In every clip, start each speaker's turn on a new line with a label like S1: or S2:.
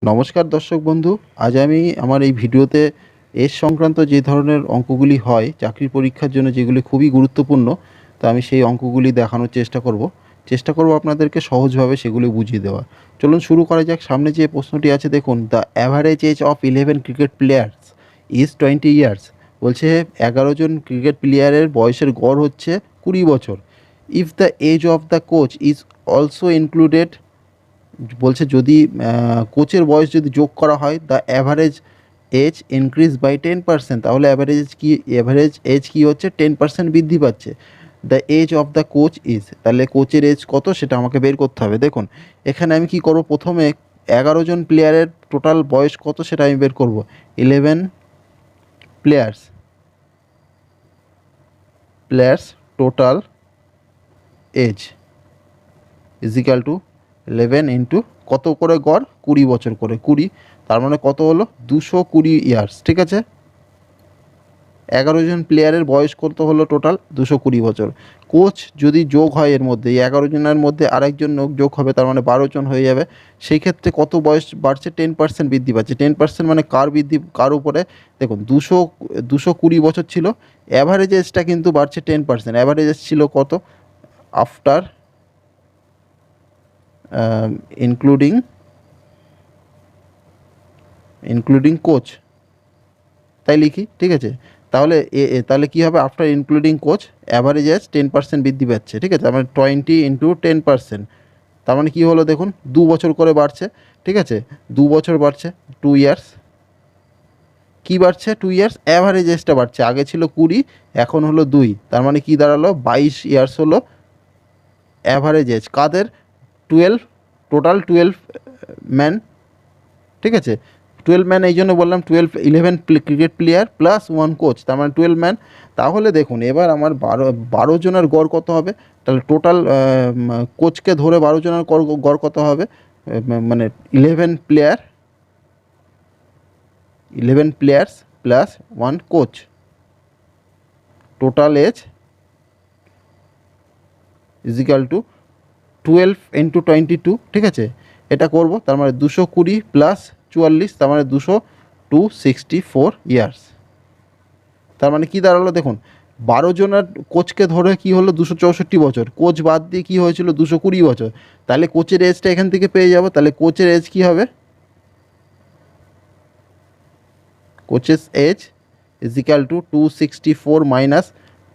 S1: নমস্কার দর্শক বন্ধু, আজ আমি আমার এই ভিডিওতে এজ সংক্রান্ত যে ধরনের অঙ্কগুলি হয় চাকরির পরীক্ষার জন্য, যেগুলি খুবই গুরুত্বপূর্ণ, তো আমি সেই অঙ্কগুলি দেখানোর চেষ্টা করব আপনাদেরকে সহজভাবে সেগুলি বুঝিয়ে দেওয়া। চলুন শুরু করা যাক। সামনে যে প্রশ্নটি আছে দেখুন, the average age of 11 cricket players is 20 years. বলছে 11 জন ক্রিকেট প্লেয়ারের বয়সের গড় হচ্ছে 20 বছর। If the age of the coach is also included, বলছে যদি কোচের বয়স যদি যোগ করা হয়, the average age increase by 10%, তাহলে অ্যাভারেজ এজ কী হচ্ছে, 10% বৃদ্ধি পাচ্ছে। The age of the coach is, তাহলে কোচের এজ কত সেটা আমাকে বের করতে হবে। দেখুন এখানে আমি কি করব, প্রথমে 11 জন প্লেয়ারের টোটাল বয়স কত সেটা আমি বের করব। 11 players total age is equal to 11 into কত করে গড়, 20 বছর করে, 20, তার মানে কত হলো 220 ইয়ার্স। ঠিক আছে, 11 জন প্লেয়ারের বয়স কত হলো টোটাল 220 বছর। কোচ যদি যোগ হয় এর মধ্যে, এই 11 জনের মধ্যে আরেকজন যোগ হবে, তার মানে 12 জন হয়ে যাবে। সেই ক্ষেত্রে কত বয়স বাড়ছে, 10% বৃদ্ধি পাচ্ছে। 10% মানে কার উপরে, দেখুন 220 বছর ছিল, অ্যাভারেজ এজটা কিন্তু বাড়ছে 10%। অ্যাভারেজ এজ ছিল কত, আফটার ইনক্লুডিং কোচ, তাই লিখি। ঠিক আছে, তাহলে তাহলে কী হবে, after including coach average age 10% বৃদ্ধি পাচ্ছে। ঠিক আছে, তার মানে 20 ইন্টু 10%, তার মানে কী হলো দেখুন, 2 বছর করে বাড়ছে। ঠিক আছে, 2 বছর বাড়ছে, 2 ইয়ার্স। কী বাড়ছে, 2 ইয়ার্স, অ্যাভারেজ এজটা বাড়ছে। আগে ছিল 20, এখন হলো 2, তার মানে কী দাঁড়ালো, 22 ইয়ার্স হলো অ্যাভারেজ এজ কাদের, 12, টোটাল 12 ম্যান। ঠিক আছে, 12 ম্যান, এই জন্য বললাম 11 ক্রিকেট প্লেয়ার প্লাস 1 কোচ, তার মানে 12 ম্যান। তাহলে দেখুন এবার আমার 12 জনের গড় কত হবে, তাহলে টোটাল কোচকে ধরে 12 জনের গড় কত হবে, মানে 11 players plus 1 coach, total age is equal to 12 into 22। ঠিক আছে, এটা করব, তার মানে 220 প্লাস 44, তার মানে 264 ইয়ার্স। তার মানে কী দাঁড়ালো দেখুন, 12 জনের কোচকে ধরে কি হলো 264 বছর, কোচ বাদ দিয়ে কী হয়েছিল 220 বছর। তাহলে কোচের এজটা এখান থেকে পেয়ে যাব। তাহলে কোচের এজ কী হবে, কোচের age is equal to 264 minus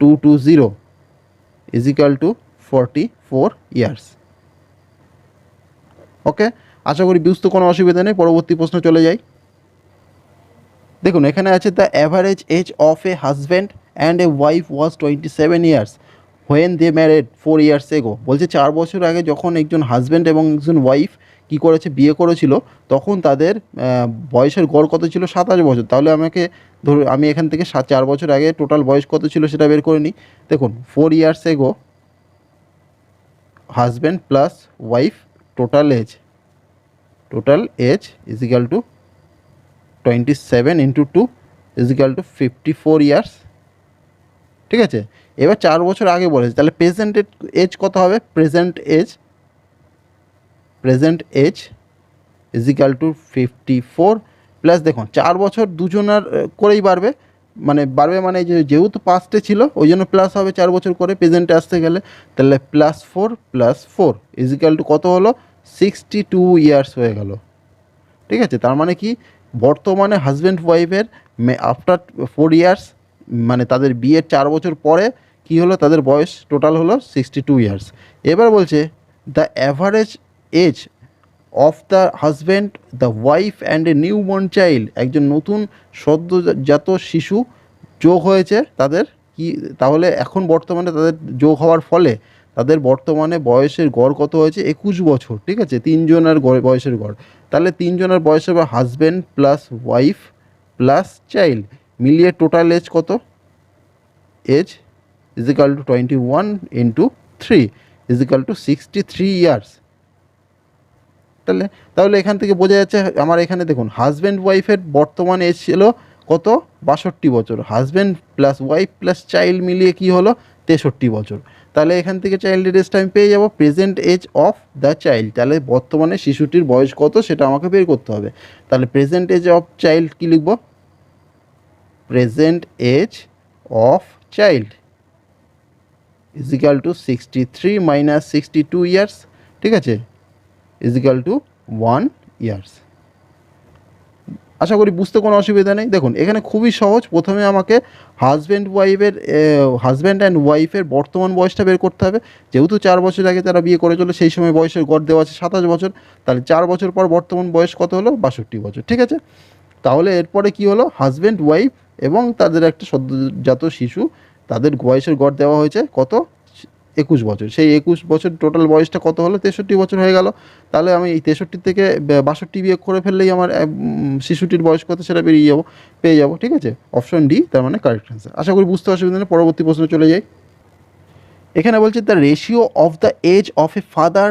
S1: 220 equal to 44 years. Okay, আশা করি বুঝতে কোনো অসুবিধা নেই। পরবর্তী প্রশ্ন চলে যাই। দেখুন এখানে আছে, the average age of a husband and a wife was 27 years when they married 4 years ago. বলছে 4 বছর আগে যখন একজন হাজব্যান্ড এবং একজন ওয়াইফ কী করেছে, বিয়ে করেছিল, তখন তাদের বয়সের গড় কত ছিল, 27 বছর। তাহলে আমি এখান থেকে 4 বছর আগে টোটাল বয়স কত ছিল সেটা বের করে নিই। দেখুন 4 years ago husband plus wife total age is equal to 27 into 2 is equal to 54 years. ঠিক আছে, এবার 4 বছর আগে বলেছে, তাহলে প্রেজেন্ট এজ কত হবে, present age is equal to 54 plus, দেখুন 4 বছর দুজনার করেই বাড়বে, মানে যেহেতু পাস্টে ছিল ওই জন্য প্লাস হবে 4 বছর করে, প্রেজেন্টে আসতে গেলে। তাহলে +4 ইজিক্যাল টু কত হলো, 62 ইয়ার্স হয়ে গেল। ঠিক আছে, তার মানে কি, বর্তমানে হাজব্যান্ড ওয়াইফের আফটার 4 ইয়ার্স, মানে তাদের বিয়ের 4 বছর পরে কি হলো, তাদের বয়স টোটাল হলো 62 ইয়ার্স। এবার বলছে, the average age of the husband, the wife and a new born child, একজন নতুন সদ্যজাত শিশু যোগ হয়েছে তাদের কি, তাহলে এখন বর্তমানে তাদের যোগ হওয়ার ফলে তাদের বর্তমানে বয়সের গড় কত হয়েছে, 21 বছর। ঠিক আছে, 3 জনের বয়সের গড়, তাহলে 3 জনের বয়সের বা husband plus wife plus child মিলিয়ে টোটাল এজ কত, age is equal to 21 into 3 is equal to 63 years. তাহলে এখান থেকে বোঝা যাচ্ছে, আমার এখানে দেখুন হাজব্যান্ড ওয়াইফের বর্তমান এজ ছিল কত, 62 বছর। Husband plus wife plus child মিলিয়ে কি হলো, 63 বছর। তাহলে এখান থেকে চাইল্ডের এজটা আমি পেয়ে যাব, present age of the child, তাহলে বর্তমানে শিশুটির বয়স কত সেটা আমাকে বের করতে হবে। তাহলে প্রেজেন্ট এজ অফ চাইল্ড কী লিখব, present age of child is equal to 63 minus 62 years, ঠিক আছে, ইজ ইকাল টু 1 ইয়ার্স। আশা করি বুঝতে কোনো অসুবিধা নেই। দেখুন এখানে খুবই সহজ, প্রথমে আমাকে হাজব্যান্ড অ্যান্ড ওয়াইফের বর্তমান বয়সটা বের করতে হবে। যেহেতু 4 বছর আগে তারা বিয়ে করেছিল, সেই সময় বয়সের গড় দেওয়া আছে 27 বছর, তাহলে 4 বছর পর বর্তমান বয়স কত হলো, 62 বছর, ঠিক আছে। তাহলে এরপরে কি হলো, হাজব্যান্ড ওয়াইফ এবং তাদের একটা সদ্যজাত শিশু, তাদের বয়সের গড় দেওয়া হয়েছে কত, 21 বছর। সেই 21 বছর টোটাল বয়সটা কত হলো, 63 বছর হয়ে গেল। তাহলে আমি এই 63 থেকে 62 বিয়োগ করে ফেললেই আমার শিশুটির বয়স কত সেটা পেয়ে যাবো, ঠিক আছে। অপশন ডি তার মানে কারেক্ট অ্যান্সার। আশা করি বুঝতে অসুবিধা নেই। পরবর্তী প্রশ্ন চলে যাই। এখানে বলছে the ratio of the age of a father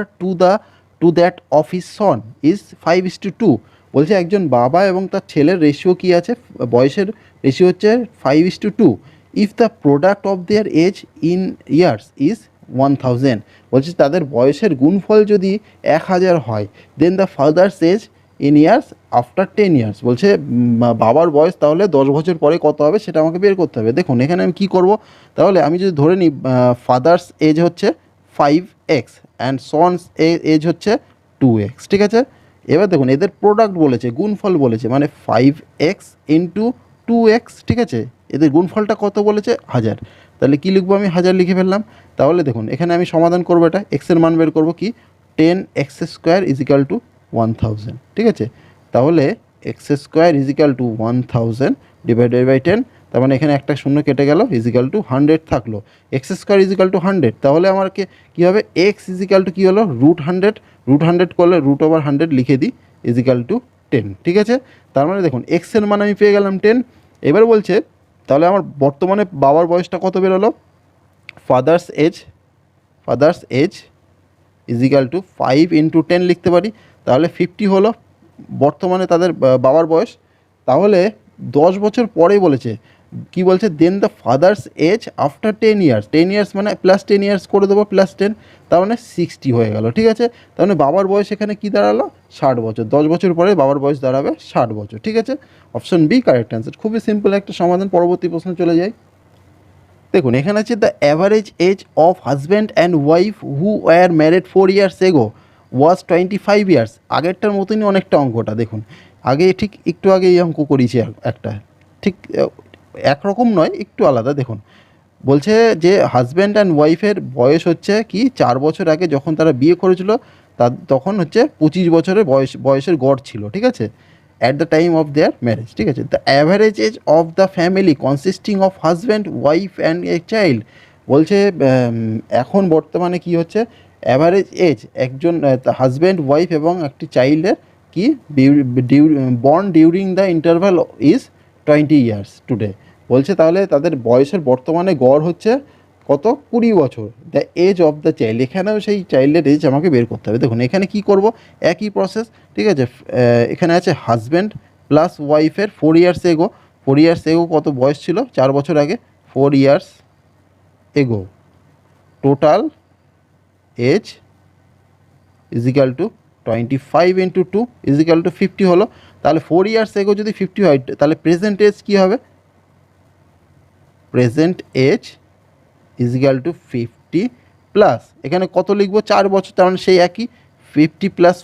S1: to that of his son is 5:2। বলছে একজন বাবা এবং তার ছেলের রেশিও কী আছে, বয়সের রেশিও হচ্ছে 5:2। If the product of their age in years is 1000, বলছে তাদের বয়সের গুণফল যদি 1000 হয়, then the father's age in years after 10 years, বলছে বাবার বয়স তাহলে 10 বছর পরে কত হবে সেটা আমাকে বের করতে হবে। দেখুন এখানে আমি কী করব, তাহলে আমি যদি ধরে নিই ফাদার্স এজ হচ্ছে 5x অ্যান্ড সনস এজ হচ্ছে 2x, ঠিক আছে। এবার দেখুন এদের প্রোডাক্ট বলেছে, গুণফল বলেছে, মানে 5x ইন্টু 2x, ঠিক আছে। এদের গুণফলটা কত বলেছে, 1000। তাহলে কী লিখবো, আমি 1000 লিখে ফেললাম। তাহলে দেখুন এখানে আমি সমাধান করবো, এটা এক্সের মান বের করবো কি, 10x² ইজ ইকাল টু 1000, ঠিক আছে। তাহলে x² is equal to 1000 divided by 10, তার মানে এখানে একটা শূন্য কেটে গেল, ইজ ইকাল টু 100 থাকলো। x² ইজ ইকাল টু 100, তাহলে আমাকে কী হবে, x ইজ ইকাল টু কী হলো, √100 করলে √100 লিখে দিই, ইজ ইকাল টু 10, ঠিক আছে। তার মানে দেখুন এক্সের মান আমি পেয়ে গেলাম 10। এবার বলছে তাহলে আমার বর্তমানে বাবার বয়সটা কত বেরোলো, father's age is equal to 5 into 10 লিখতে পারি, তাহলে 50 হলো বর্তমানে তাদের বাবার বয়স। তাহলে 10 বছর পরে বলেছে কি বলছে, then the father's age after 10 years, 10 years মানে প্লাস 10 ইয়ার্স করে দেবো, প্লাস 10, তার মানে 60 হয়ে গেল, ঠিক আছে। তার মানে বাবার বয়স এখানে কী দাঁড়ালো, 60 বছর। 10 বছর পরে বাবার বয়স দাঁড়াবে 60 বছর, ঠিক আছে। Option B correct answer. খুবই সিম্পল একটা সমাধান। পরবর্তী প্রশ্ন চলে যাই। দেখুন এখানে আছে the average age of husband and wife who were married 4 years ago was 25 years. আগেরটার মতনই অনেকটা অঙ্কটা, দেখুন আগে ঠিক একটু আগে এই অঙ্ক করিয়েছি একটা, ঠিক একরকম নয়, একটু আলাদা। দেখুন বলছে যে হাজব্যান্ড অ্যান্ড ওয়াইফের বয়স হচ্ছে কি 4 বছর আগে যখন তারা বিয়ে করেছিল, তখন হচ্ছে 25 বছরের বয়সের গড় ছিল, ঠিক আছে, at the time of their marriage, ঠিক আছে। The average age of the family consisting of husband wife and a child, বলছে এখন বর্তমানে কি হচ্ছে, অ্যাভারেজ এজ একজন হাজব্যান্ড ওয়াইফ এবং একটি চাইল্ডের কি born during the interval is 20 years today, বলছে তাহলে তাদের বয়সের বর্তমানে গড় হচ্ছে কত, 20 বছর। The age of the child, এখানেও সেই চাইল্ডের এজ আমাকে বের করতে হবে। দেখুন এখানে কি করব, একই প্রসেস, ঠিক আছে। এখানে আছে হাজব্যান্ড প্লাস ওয়াইফের 4 ইয়ার্স এগো, 4 ইয়ার্স এগো কত বয়স ছিল, 4 বছর আগে, 4 years ago total age is equal to 25 into 2 is equal to 50 হলো। তাহলে 4 ইয়ার্স এগো যদি 50 হয়, তাহলে প্রেজেন্ট এজ কী হবে, present age is equal to 50 plus এখানে কত লিখবো, 4 বছর, তার মানে সেই একই 50 প্লাস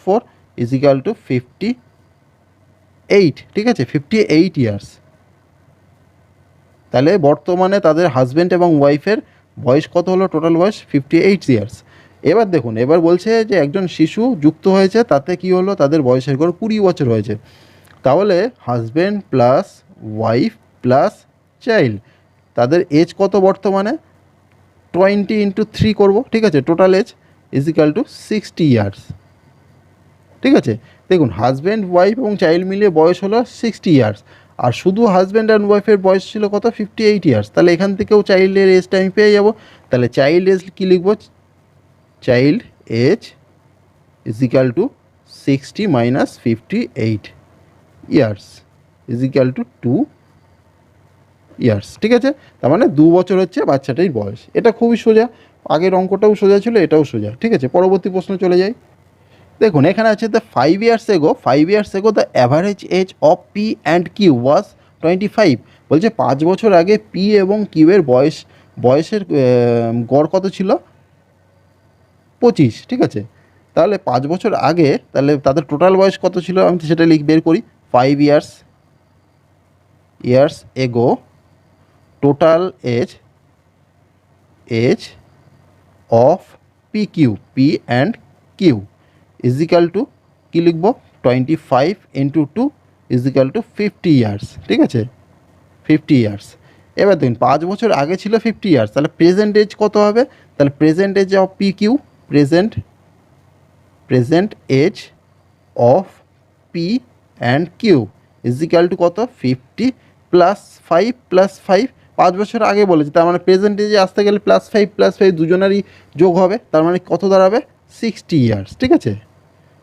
S1: 4 ইজ ইকাল টু 58, ঠিক আছে, 58 ইয়ার্স। তাহলে বর্তমানে তাদের হাজব্যান্ড এবং ওয়াইফের বয়স কত হলো, টোটাল বয়স 58 ইয়ার্স। এবার দেখুন এবার বলছে যে একজন শিশু যুক্ত হয়েছে, তাতে কি হলো, তাদের বয়সের গড় 20 বছর হয়েছে। তাহলে husband plus wife plus child, তাদের এজ কত বর্তমানে, 20 ইন্টু 3 করবো, ঠিক আছে, total age is equal to 60 years, ঠিক আছে। দেখুন হাজব্যান্ড ওয়াইফ এবং চাইল্ড মিলিয়ে বয়স হলো 60 ইয়ার্স, আর শুধু হাজব্যান্ড অ্যান্ড ওয়াইফের বয়স ছিল কত, 58 ইয়ার্স। তাহলে এখান থেকেও চাইল্ডের এজটা আমি পেয়ে যাবো। তাহলে চাইল্ড এজ কী লিখবো, child age is equal to 60 minus 58 years is equal to 2 years, ঠিক আছে। তার মানে 2 বছর হচ্ছে বাচ্চাটির বয়স। এটা খুবই সোজা, আগের অঙ্কটাও সোজা ছিল, এটাও সোজা, ঠিক আছে। পরবর্তী প্রশ্ন চলে যাই। দেখুন এখানে আছে the 5 years ago the average age of P and Q was 25। বলছে 5 বছর আগে পি এবং কিউ এর বয়সের গড় কত ছিল? 25, ঠিক আছে। তাহলে 5 বছর আগে তাহলে তাদের টোটাল বয়স কত ছিল আমি সেটা বের করি। 5 years ago total age of P Q, P and Q is equal to কী লিখব? 25 into 2 is equal to 50 years, ঠিক আছে। 50 ইয়ার্স। এবার দেখুন 5 বছর আগে ছিল 50 ইয়ার্স, তাহলে প্রেজেন্ট এজ কত হবে? তাহলে present age of P Q, present age of P and Q is equal to কত? 50 প্লাস 5 5 বছর আগে বলেছে, তার মানে প্রেজেন্ট এজে আসতে গেলে +5 দুজনেরই যোগ হবে, তার মানে কত দাঁড়াবে? 60 ইয়ার্স, ঠিক আছে।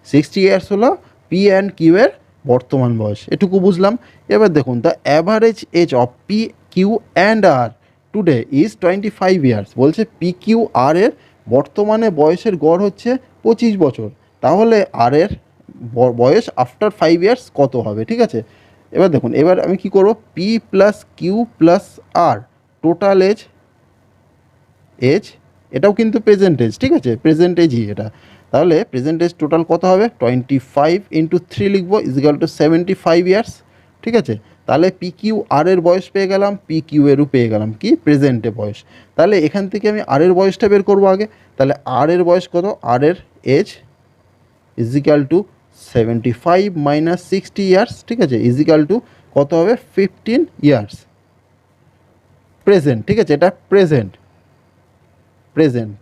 S1: 60 ইয়ার্স হলো পি অ্যান্ড কিউ এর বর্তমান বয়স, এটুকু বুঝলাম। এবার দেখুন the average age of P Q and R today is 25 years. বলছে পি কিউ আর এর বর্তমানে বয়সের গড় হচ্ছে 25 বছর, তাহলে আর এর বয়স আফটার 5 ইয়ার্স কত হবে, ঠিক আছে। এবার দেখুন, এবার আমি কি করব? পি প্লাস কিউ প্লাস আর টোটাল এজ, এটাও কিন্তু প্রেজেন্ট এজ, ঠিক আছে, প্রেজেন্ট এজই এটা। তাহলে প্রেজেন্ট এজ টোটাল কত হবে? 25 ইন্টু 3 লিখবো ইজ ইকাল টু 75 ইয়ার্স, ঠিক আছে। তাহলে পি কিউ আর এর বয়স পেয়ে গেলাম, পি কিউ এরও পেয়ে গেলাম কি? প্রেজেন্টে বয়স। তাহলে এখান থেকে আমি আর এর বয়সটা বের করবো আগে। তাহলে আর এর বয়স কত? আর এর age is equal to 75 minus 60 years, ঠিক আছে, ইজ ইকাল টু কত হবে? 15 ইয়ার্স প্রেজেন্ট, ঠিক আছে। এটা প্রেজেন্ট,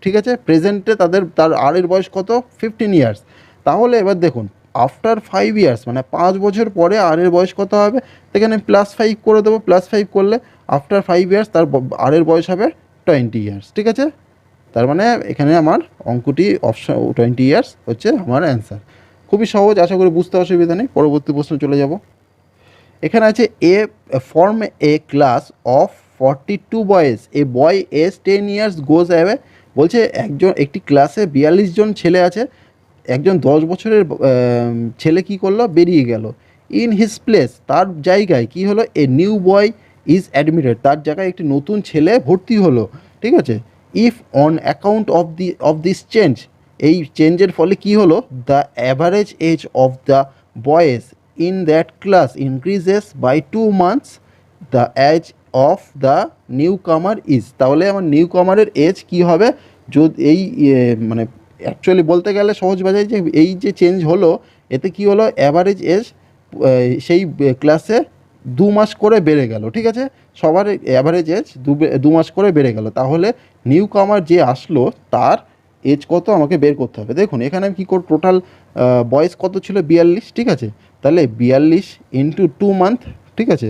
S1: ঠিক আছে। প্রেজেন্টে তার আর এর বয়স কত? 15 ইয়ার্স। তাহলে এবার দেখুন আফটার 5 ইয়ার্স মানে 5 বছর পরে আর এর বয়স কত হবে? এখানে +5 করে দেবো, +5 করলে আফটার 5 ইয়ার্স তার আর এর বয়স হবে 20 ইয়ার্স, ঠিক আছে। তার মানে এখানে আমার অঙ্কটি অপশন 20 ইয়ার্স হচ্ছে আমার অ্যান্সার। খুবই সহজ, আশা করি বুঝতে অসুবিধা নেই। পরবর্তী প্রশ্ন চলে যাব। এখানে আছে form a class of 42 boys, a boy age 10 years goes away. বলছে একটি ক্লাসে 42 জন ছেলে আছে, একজন 10 বছরের ছেলে কি করলো? বেরিয়ে গেল। ইন হিজ প্লেস, তার জায়গায় কি হলো? A new boy is admitted, তার জায়গায় একটি নতুন ছেলে ভর্তি হলো, ঠিক আছে। If on account of this change, এই চেঞ্জের ফলে কি হলো? The average age of the boys in that class increases by 2 months, the age of the newcomer is. তাহলে আমার নিউ কামারের এজ কী হবে? যদি এই মানে অ্যাকচুয়ালি বলতে গেলে সহজ ভাষায় যে এই যে চেঞ্জ হলো, এতে কি হলো? অ্যাভারেজ এজ সেই ক্লাসে 2 মাস করে বেড়ে গেল, ঠিক আছে। সবার অ্যাভারেজ এজ 2 মাস করে বেড়ে গেল। তাহলে নিউ কামার যে আসলো তার এজ কত আমাকে বের করতে হবে। দেখুন এখানে আমি কী করব? টোটাল বয়স কত ছিল? 42, ঠিক আছে। তাহলে 42 ইন্টু 2 মান্থ, ঠিক আছে,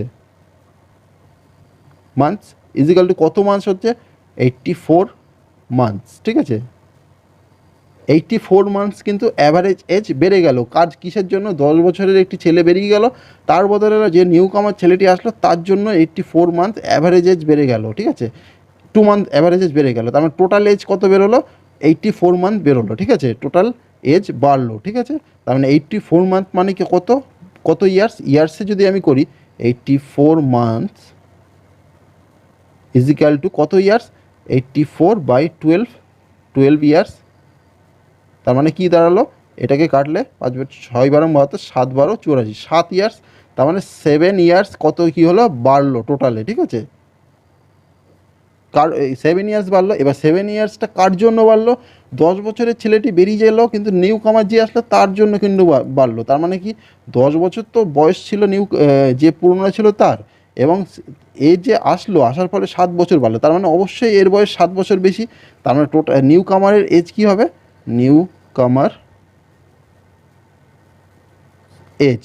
S1: মান্থস ইজিক্যাল টু কত মান্থস হচ্ছে? 84 মান্থস, ঠিক আছে। 84 মান্থস কিন্তু অ্যাভারেজ এজ বেড়ে গেল। কাজ কিসের জন্য? 10 বছরের একটি ছেলে বেরিয়ে গেল, তার বদলে যে নিউ কামার ছেলেটি আসলো তার জন্য 84 মান্থ অ্যাভারেজ এজ বেড়ে গেল, ঠিক আছে। 2 মান্থ অ্যাভারেজ এজ বেড়ে গেল, তার মানে টোটাল এজ কত বেরোলো? 84 মান্থ বেরোলো, ঠিক আছে। টোটাল এজ বাড়লো, ঠিক আছে। তার মানে 84 মান্থ মানে কি কত? কত ইয়ার্স? ইয়ার্সে যদি আমি করি 84 মান্থস ইজিক্যাল টু কত ইয়ার্স? 84 by 12 years. তার মানে কি দাঁড়ালো? এটাকে কাটলে 5 6 12 72, 7 12 84, 7 ইয়ার্স। তার মানে 7 ইয়ার্স কত কী হলো? বাড়লো টোটালে, ঠিক আছে। 7 ইয়ার্স বাড়লো। এবার 7 ইয়ার্সটা কার জন্য বাড়লো? 10 বছরের ছেলেটি বেরিয়ে গেলো কিন্তু নিউ কামার যে আসলো তার জন্য কিন্তু বাড়লো। তার মানে কি 10 বছর তো বয়স ছিল যে পুরনো ছিল তার, এবং এ যে আসার পরে 7 বছর বাড়লো, তার মানে অবশ্যই এর বয়স 7 বছর বেশি। তার মানে নিউ কামারের এজ কী হবে? Newcomer age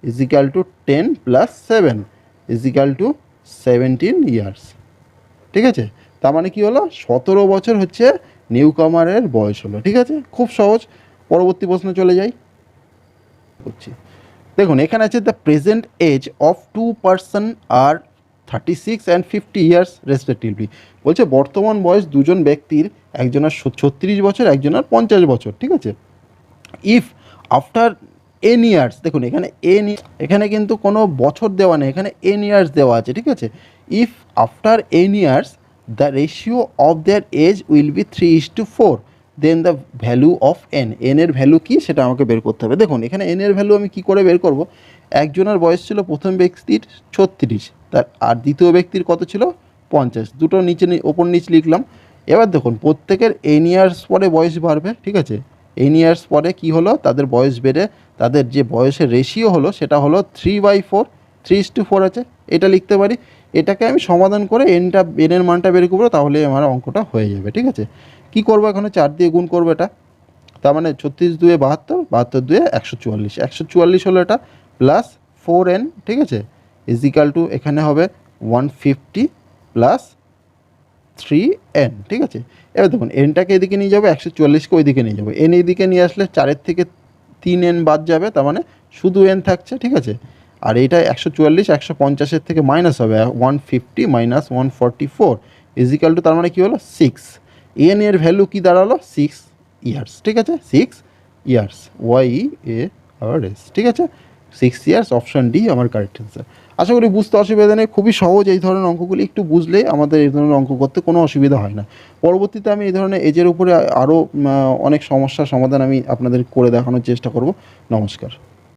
S1: is equal to 10 + 7 is equal to 17 years, ঠিক আছে। তার মানে কি হলো? 17 বছর হচ্ছে নিউ কামারের বয়স হলো, ঠিক আছে। খুব সহজ। পরবর্তী প্রশ্ন চলে যাই করছি। দেখুন এখানে আছে the present age of 2 person are 36 and 50 years respectively. বলছে বর্তমান বয়স দুজন ব্যক্তির, একজনের 36 বছর, একজনের 50 বছর, ঠিক আছে। ইফ আফটার এন ইয়ার্স, দেখুন এখানে এখানে কিন্তু কোনো বছর দেওয়া নেই, এখানে এন ইয়ার্স দেওয়া আছে, ঠিক আছে। If after N years the ratio of their age will be 3:4, then the value of N, এর ভ্যালু কী সেটা আমাকে বের করতে হবে। দেখুন এখানে এর ভ্যালু আমি কী করে বের করব, একজনের বয়স ছিল প্রথম ব্যক্তির 36, তার আর দ্বিতীয় ব্যক্তির কত ছিল 50, দুটো নিচে ওপর নিচ লিখলাম। এবার দেখুন প্রত্যেকের এন ইয়ার্স পরে বয়স বাড়বে, ঠিক আছে। এন ইয়ার্স পরে কী হলো, তাদের বয়স বেড়ে তাদের যে বয়সের রেশিও হলো সেটা হলো 3/4, 3:4 আছে, এটা লিখতে পারি। এটাকে আমি সমাধান করে এনের মানটা বের করবো, তাহলে আমার অঙ্কটা হয়ে যাবে, ঠিক আছে। কী করবো, এখানে 4 দিয়ে গুণ করবো এটা, তার মানে 36 দুয়ে 72, 72 দুয়ে 144, 144 হলো এটা, প্লাস 4n, ঠিক আছে, ইজিক্যাল টু এখানে হবে 150 প্লাস 3n, ঠিক আছে। এবার দেখুন এনটাকে এদিকে নিয়ে যাবো, 144কে ওইদিকে নিয়ে যাবো, এন এইদিকে নিয়ে আসলে 4-এর থেকে 3n বাদ যাবে, তার মানে শুধু n থাকছে, ঠিক আছে। আর এইটা 144 150-এর থেকে মাইনাস হবে, 150 মাইনাস 144 ইজিক্যাল টু, তার মানে কী হলো 6, এন এর ভ্যালু কী দাঁড়ালো 6 ইয়ার্স, ঠিক আছে, 6 ইয়ার্স, YEARS, ঠিক আছে, 6 ইয়ার্স, অপশান ডি আমার কারেক্ট অ্যান্সার। আশা করি বুঝতে অসুবিধা নেই, খুবই সহজ, এই ধরনের অঙ্কগুলি একটু বুঝলেই আমাদের এই ধরনের অঙ্ক করতে কোনো অসুবিধা হয় না। পরবর্তীতে আমি এই ধরনের এজের উপরে আরও অনেক সমস্যার সমাধান আমি আপনাদের করে দেখানোর চেষ্টা করব। নমস্কার।